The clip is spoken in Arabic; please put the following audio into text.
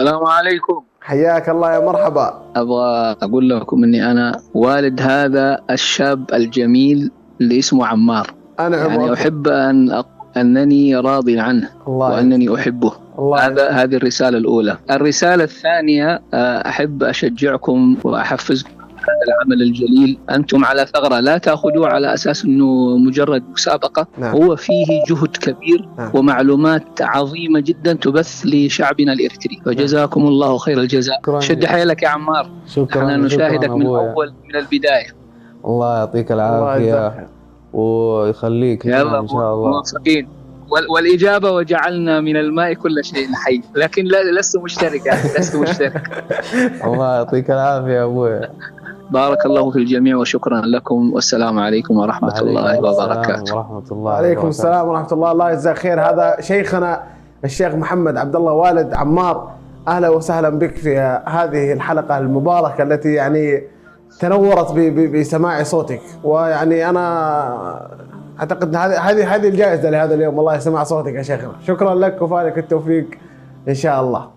السلام عليكم. حياك الله يا مرحبا. أبغى أقول لكم أني أنا والد هذا الشاب الجميل اللي اسمه عمار. يعني أحب أنني راضي عنه وأنني أحبه. هذه الرسالة الأولى. الرسالة الثانية، أحب أشجعكم وأحفزكم هذا العمل الجليل. أنتم على ثغرة، لا تأخذوه على أساس أنه مجرد مسابقة. هو فيه جهد كبير ومعلومات عظيمة جدا تبث لشعبنا الإريتري، فجزاكم الله خير الجزاء. شد حيلك يا عمار، نحن نشاهدك من البداية. الله يعطيك العافية ويخليك إن شاء الله. موفقين. والإجابة وجعلنا من الماء كل شيء حي، لكن لست مشترك. الله يعطيك العافية يا أبوي. بارك الله في الجميع وشكرا لكم، والسلام عليكم ورحمة الله وبركاته. وعليكم السلام ورحمة الله. الله يجزاك خير. هذا شيخنا الشيخ محمد عبد الله والد عمار. أهلا وسهلا بك في هذه الحلقة المباركة التي يعني تنورت بسماع صوتك، ويعني أنا أعتقد هذه الجائزة لهذا اليوم. الله يسمع صوتك يا شيخنا. شكرا لك وفالك التوفيق إن شاء الله.